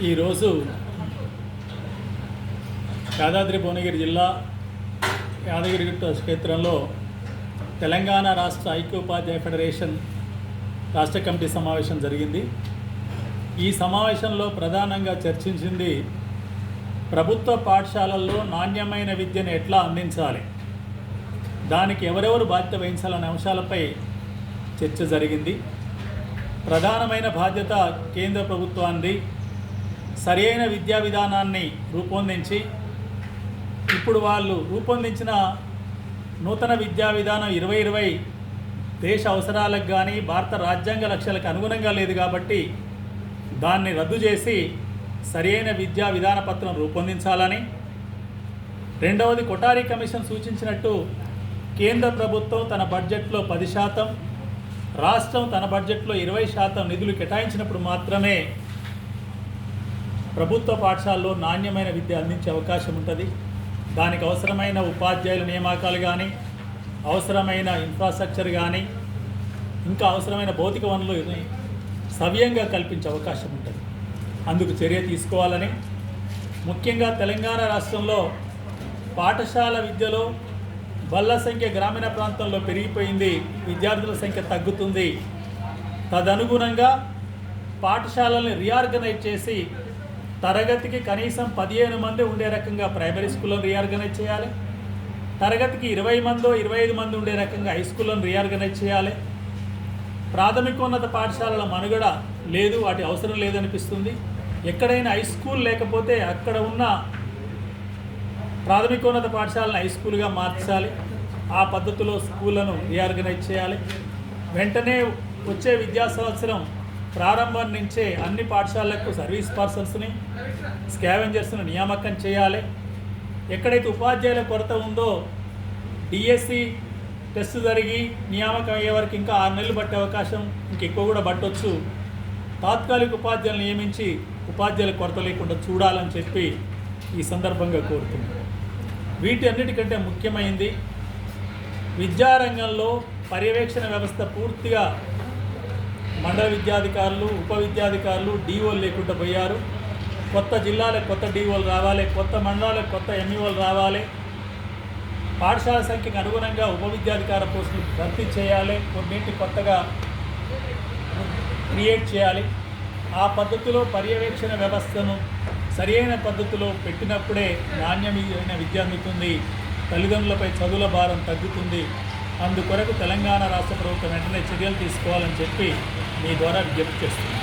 ఈరోజు యాదాద్రి భువనగిరి జిల్లా యాదగిరిగుట్ట క్షేత్రంలో తెలంగాణ రాష్ట్ర ఐక్యోపాధ్యాయ ఫెడరేషన్ రాష్ట్ర కమిటీ సమావేశం జరిగింది. ఈ సమావేశంలో ప్రధానంగా చర్చించింది ప్రభుత్వ పాఠశాలల్లో నాణ్యమైన విద్యను ఎట్లా అందించాలి, దానికి ఎవరెవరు బాధ్యత వహించాలనే అంశాలపై చర్చ జరిగింది. ప్రధానమైన బాధ్యత కేంద్ర ప్రభుత్వాన్ని సరైన విద్యా విధానాన్ని రూపొందించి ఇప్పుడు వాళ్ళు రూపొందించిన నూతన విద్యా విధానం 2020 దేశ అవసరాలకు కానీ భారత రాజ్యాంగ లక్ష్యాలకు అనుగుణంగా లేదు కాబట్టి దాన్ని రద్దు చేసి సరైన విద్యా విధాన పత్రం రూపొందించాలని, రెండవది కొఠారి కమిషన్ సూచించినట్టు కేంద్ర ప్రభుత్వం తన బడ్జెట్లో 10%, రాష్ట్రం తన బడ్జెట్లో 20% నిధులు కేటాయించినప్పుడు మాత్రమే ప్రభుత్వ పాఠశాలలో నాణ్యమైన విద్య అందించే అవకాశం ఉంటుంది. దానికి అవసరమైన ఉపాధ్యాయుల నియామకాలు కానీ, అవసరమైన ఇన్ఫ్రాస్ట్రక్చర్ కానీ, ఇంకా అవసరమైన భౌతిక వనరులు సవ్యంగా కల్పించే అవకాశం ఉంటుంది. అందుకు చర్య తీసుకోవాలని, ముఖ్యంగా తెలంగాణ రాష్ట్రంలో పాఠశాల విద్యలో బల్ల సంఖ్య గ్రామీణ ప్రాంతంలో పెరిగిపోయింది, విద్యార్థుల సంఖ్య తగ్గుతుంది. తదనుగుణంగా పాఠశాలని రీఆర్గనైజ్ చేసి తరగతికి కనీసం 15 మంది ఉండే రకంగా ప్రైమరీ స్కూళ్ళను రీఆర్గనైజ్ చేయాలి, తరగతికి 20 మందో 25 మంది ఉండే రకంగా హై స్కూళ్ళను రీఆర్గనైజ్ చేయాలి. ప్రాథమికోన్నత పాఠశాలల మనుగడ లేదు, వాటి అవసరం లేదనిపిస్తుంది. ఎక్కడైనా హై స్కూల్ లేకపోతే అక్కడ ఉన్న ప్రాథమికోన్నత పాఠశాలను హై స్కూల్గా మార్చాలి. ఆ పద్ధతిలో స్కూళ్ళను రీఆర్గనైజ్ చేయాలి. వెంటనే వచ్చే విద్యా సంవత్సరం ప్రారంభం నుంచే అన్ని పాఠశాలలకు సర్వీస్ పర్సన్స్ని, స్కావెంజర్స్ని నియామకం చేయాలి. ఎక్కడైతే ఉపాధ్యాయుల కొరత ఉందో డిఎస్సి టెస్ట్ జరిగి నియామకం అయ్యే వరకు ఇంకా 6 నెలలు పట్టే అవకాశం, ఇంకెక్కువ కూడా పట్టవచ్చు. తాత్కాలిక ఉపాధ్యాయులను నియమించి ఉపాధ్యాయుల కొరత లేకుండా చూడాలని చెప్పి ఈ సందర్భంగా కోరుతున్నాను. వీటి అన్నిటికంటే ముఖ్యమైనది విద్యారంగంలో పర్యవేక్షణ వ్యవస్థ పూర్తిగా మండల విద్యాధికారులు, ఉప విద్యాధికారులు, డీఓలు లేకుండా పోయారు. కొత్త జిల్లాలకు కొత్త డీఓలు రావాలి, కొత్త మండలాలకు కొత్త ఎంఈఓలు రావాలి. పాఠశాల సంఖ్యకు అనుగుణంగా ఉప విద్యాధికార పోస్టులు భర్తీ చేయాలి, కొన్నింటి కొత్తగా క్రియేట్ చేయాలి. ఆ పద్ధతిలో పర్యవేక్షణ వ్యవస్థను సరైన పద్ధతిలో పెట్టినప్పుడే నాణ్యమైన విద్య అందుతుంది, తల్లిదండ్రులపై చదువుల భారం తగ్గుతుంది. అందుకొరకు తెలంగాణ రాష్ట్ర ప్రభుత్వం వెంటనే చర్యలు తీసుకోవాలని చెప్పి మీ ద్వారా విజ్ఞప్తి చేస్తున్నాను.